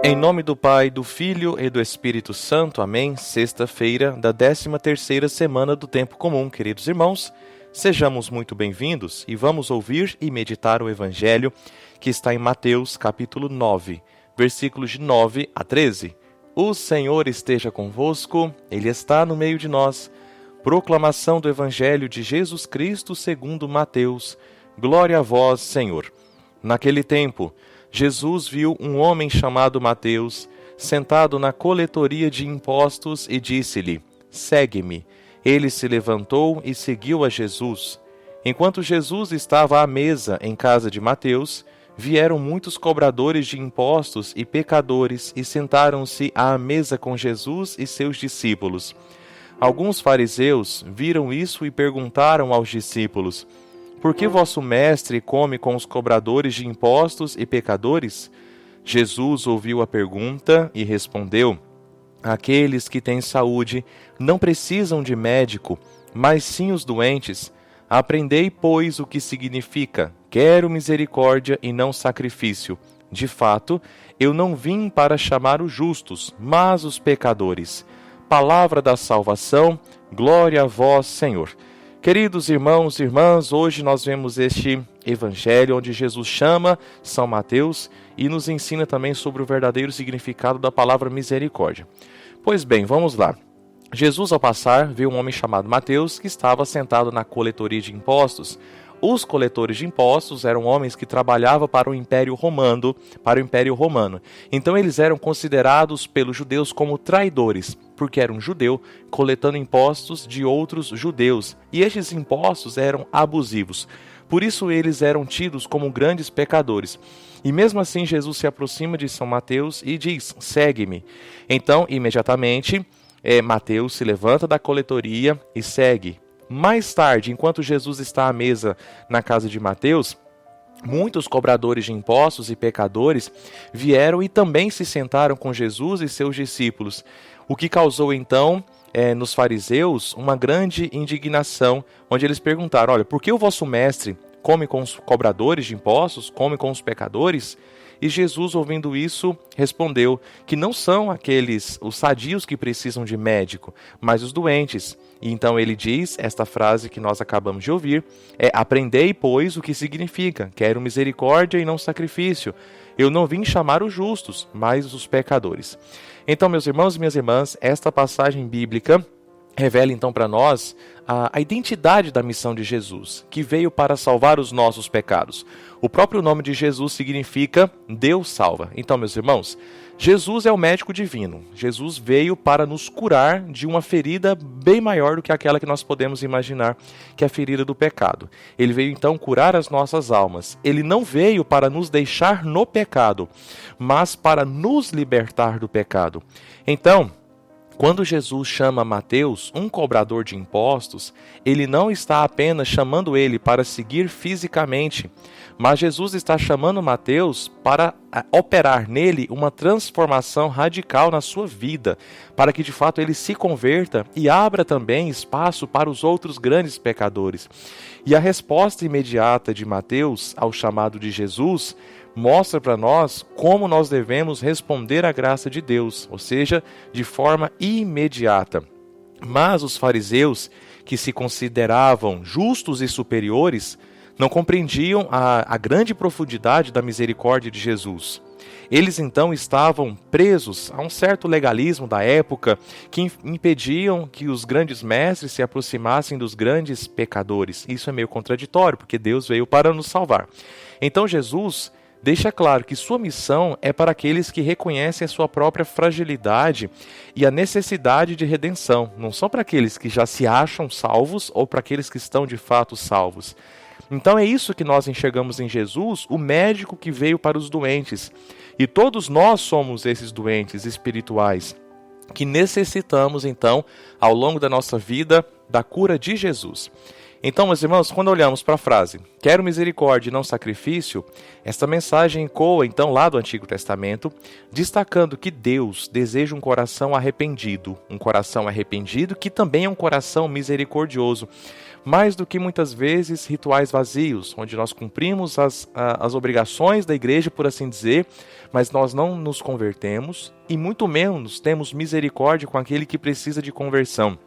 Em nome do Pai, do Filho e do Espírito Santo. Amém. Sexta-feira da 13ª semana do Tempo Comum. Queridos irmãos, sejamos muito bem-vindos e vamos ouvir e meditar o Evangelho que está em Mateus, capítulo 9, versículos de 9 a 13. O Senhor esteja convosco, Ele está no meio de nós. Proclamação do Evangelho de Jesus Cristo segundo Mateus. Glória a vós, Senhor. Naquele tempo, Jesus viu um homem chamado Mateus, sentado na coletoria de impostos e disse-lhe: "Segue-me." Ele se levantou e seguiu a Jesus. Enquanto Jesus estava à mesa em casa de Mateus, vieram muitos cobradores de impostos e pecadores e sentaram-se à mesa com Jesus e seus discípulos. Alguns fariseus viram isso e perguntaram aos discípulos: "Por que vosso mestre come com os cobradores de impostos e pecadores?" Jesus ouviu a pergunta e respondeu: "Aqueles que têm saúde não precisam de médico, mas sim os doentes. Aprendei, pois, o que significa: quero misericórdia e não sacrifício. De fato, eu não vim para chamar os justos, mas os pecadores." Palavra da salvação, glória a vós, Senhor. Queridos irmãos e irmãs, hoje nós vemos este evangelho onde Jesus chama São Mateus e nos ensina também sobre o verdadeiro significado da palavra misericórdia. Pois bem, vamos lá. Jesus, ao passar, viu um homem chamado Mateus que estava sentado na coletoria de impostos. Os coletores de impostos eram homens que trabalhavam para o Império Romano, Então eles eram considerados pelos judeus como traidores, porque era um judeu coletando impostos de outros judeus, e estes impostos eram abusivos. Por isso eles eram tidos como grandes pecadores. E mesmo assim Jesus se aproxima de São Mateus e diz: "Segue-me." Então, imediatamente, Mateus se levanta da coletoria e segue. Mais tarde, enquanto Jesus está à mesa na casa de Mateus, muitos cobradores de impostos e pecadores vieram e também se sentaram com Jesus e seus discípulos, o que causou então nos fariseus uma grande indignação, onde eles perguntaram: "Olha, por que o vosso mestre come com os cobradores de impostos, come com os pecadores?" E Jesus, ouvindo isso, respondeu que não são os sadios que precisam de médico, mas os doentes. E então ele diz esta frase que nós acabamos de ouvir: "Aprendei, pois, o que significa: quero misericórdia e não sacrifício. Eu não vim chamar os justos, mas os pecadores." Então, meus irmãos e minhas irmãs, esta passagem bíblica revela então para nós a identidade da missão de Jesus, que veio para salvar os nossos pecados. O próprio nome de Jesus significa Deus salva. Então, meus irmãos, Jesus é o médico divino. Jesus veio para nos curar de uma ferida bem maior do que aquela que nós podemos imaginar, que é a ferida do pecado. Ele veio então curar as nossas almas. Ele não veio para nos deixar no pecado, mas para nos libertar do pecado. Então, quando Jesus chama Mateus, um cobrador de impostos, ele não está apenas chamando ele para seguir fisicamente, mas Jesus está chamando Mateus para operar nele uma transformação radical na sua vida, para que de fato ele se converta e abra também espaço para os outros grandes pecadores. E a resposta imediata de Mateus ao chamado de Jesus mostra para nós como nós devemos responder à graça de Deus, ou seja, de forma imediata. Mas os fariseus, que se consideravam justos e superiores, não compreendiam a grande profundidade da misericórdia de Jesus. Eles então estavam presos a um certo legalismo da época que impediam que os grandes mestres se aproximassem dos grandes pecadores. Isso é meio contraditório, porque Deus veio para nos salvar. Então Jesus deixa claro que sua missão é para aqueles que reconhecem a sua própria fragilidade e a necessidade de redenção. Não são para aqueles que já se acham salvos ou para aqueles que estão de fato salvos. Então é isso que nós enxergamos em Jesus, o médico que veio para os doentes. E todos nós somos esses doentes espirituais, que necessitamos então, ao longo da nossa vida, da cura de Jesus. Então, meus irmãos, quando olhamos para a frase "quero misericórdia e não sacrifício", esta mensagem ecoa então lá do Antigo Testamento, destacando que Deus deseja um coração arrependido que também é um coração misericordioso. mais do que muitas vezes rituais vazios, onde nós cumprimos as obrigações da igreja, por assim dizer, mas nós não nos convertemos e muito menos temos misericórdia com aquele que precisa de conversão.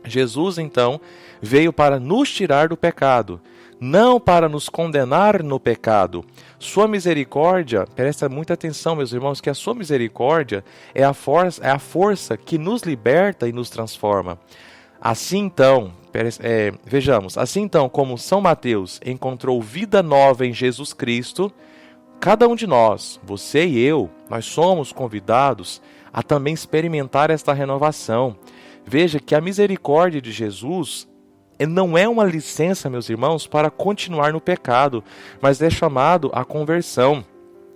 Jesus, então, veio para nos tirar do pecado, não para nos condenar no pecado. Sua misericórdia, presta muita atenção, meus irmãos, que a sua misericórdia é a força que nos liberta e nos transforma. Assim então, vejamos, assim então como São Mateus encontrou vida nova em Jesus Cristo, cada um de nós, você e eu, nós somos convidados a também experimentar esta renovação. Veja que a misericórdia de Jesus não é uma licença, meus irmãos, para continuar no pecado, mas é chamado à conversão.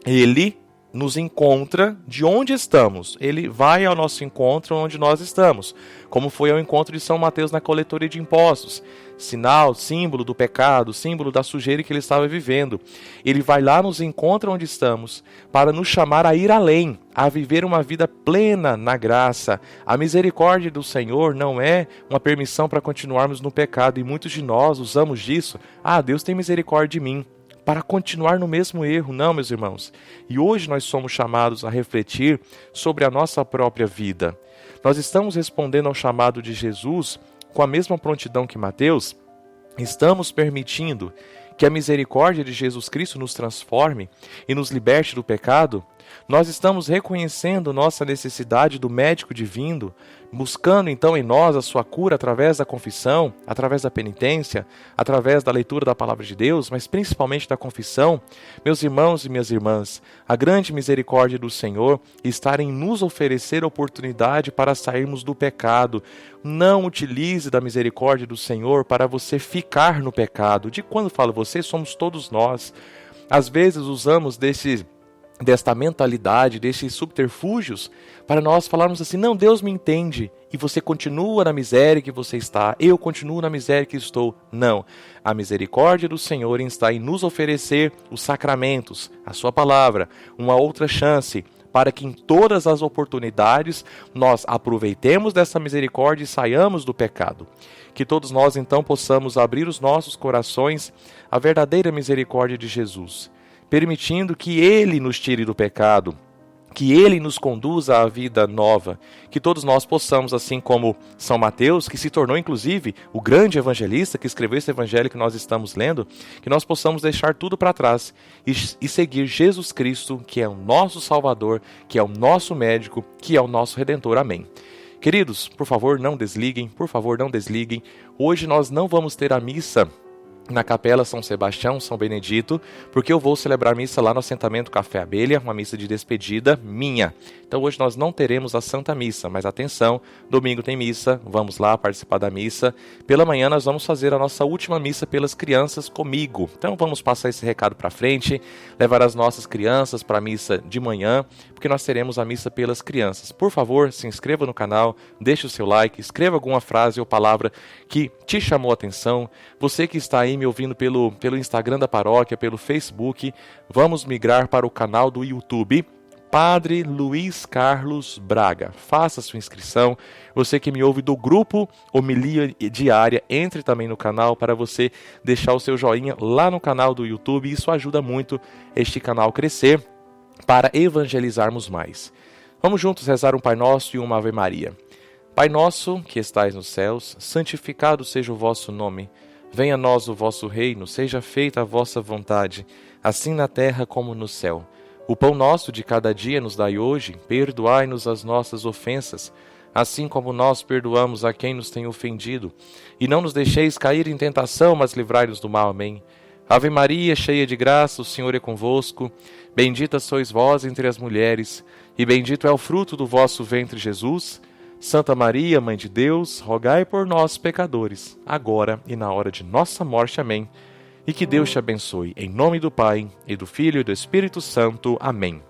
Ele nos encontra de onde estamos. Ele vai ao nosso encontro onde nós estamos, como foi ao encontro de São Mateus na coletoria de impostos. Sinal, símbolo do pecado, símbolo da sujeira que ele estava vivendo. Ele vai lá, nos encontra onde estamos, para nos chamar a ir além, a viver uma vida plena na graça. A misericórdia do Senhor não é uma permissão para continuarmos no pecado, e muitos de nós usamos disso. Deus tem misericórdia de mim, para continuar no mesmo erro. Não, meus irmãos. E hoje nós somos chamados a refletir sobre a nossa própria vida. Nós estamos respondendo ao chamado de Jesus com a mesma prontidão que Mateus? Estamos permitindo que a misericórdia de Jesus Cristo nos transforme e nos liberte do pecado? Nós estamos reconhecendo nossa necessidade do médico divino, buscando então em nós a sua cura através da confissão, através da penitência, através da leitura da palavra de Deus, mas principalmente da confissão. Meus irmãos e minhas irmãs, a grande misericórdia do Senhor está em nos oferecer oportunidade para sairmos do pecado. Não utilize da misericórdia do Senhor para você ficar no pecado. De quando falo você, somos todos nós. Às vezes usamos desta mentalidade, desses subterfúgios, para nós falarmos assim: não, Deus me entende, e você continua na miséria que você está, eu continuo na miséria que estou. Não, a misericórdia do Senhor está em nos oferecer os sacramentos, a sua palavra, uma outra chance, para que em todas as oportunidades nós aproveitemos dessa misericórdia e saiamos do pecado. Que todos nós então possamos abrir os nossos corações à verdadeira misericórdia de Jesus, permitindo que Ele nos tire do pecado, que Ele nos conduza à vida nova, que todos nós possamos, assim como São Mateus, que se tornou inclusive o grande evangelista, que escreveu esse evangelho que nós estamos lendo, que nós possamos deixar tudo para trás e seguir Jesus Cristo, que é o nosso Salvador, que é o nosso médico, que é o nosso Redentor. Amém. Queridos, por favor, não desliguem, Hoje nós não vamos ter a missa na Capela São Sebastião, São Benedito, porque eu vou celebrar missa lá no assentamento Café Abelha, uma missa de despedida minha. Então hoje nós não teremos a Santa Missa, mas atenção, domingo tem missa, vamos lá participar da missa. Pela manhã nós vamos fazer a nossa última missa pelas crianças comigo. Então vamos passar esse recado para frente, levar as nossas crianças para a missa de manhã, porque nós teremos a missa pelas crianças. Por favor, se inscreva no canal, deixe o seu like, escreva alguma frase ou palavra que te chamou a atenção. Você que está aí me ouvindo pelo Instagram da paróquia, pelo Facebook, vamos migrar para o canal do YouTube, Padre Luiz Carlos Braga. Faça sua inscrição. Você que me ouve do grupo Homilia Diária, entre também no canal para você deixar o seu joinha lá no canal do YouTube. Isso ajuda muito este canal a crescer para evangelizarmos mais. Vamos juntos rezar um Pai Nosso e uma Ave Maria. Pai nosso, que estais nos céus, santificado seja o vosso nome. Venha a nós o vosso reino, seja feita a vossa vontade, assim na terra como no céu. O pão nosso de cada dia nos dai hoje, perdoai-nos as nossas ofensas, assim como nós perdoamos a quem nos tem ofendido. E não nos deixeis cair em tentação, mas livrai-nos do mal. Amém. Ave Maria, cheia de graça, o Senhor é convosco. Bendita sois vós entre as mulheres, e bendito é o fruto do vosso ventre, Jesus. Santa Maria, Mãe de Deus, rogai por nós, pecadores, agora e na hora de nossa morte. Amém. E que Deus te abençoe. Em nome do Pai, e do Filho e do Espírito Santo. Amém.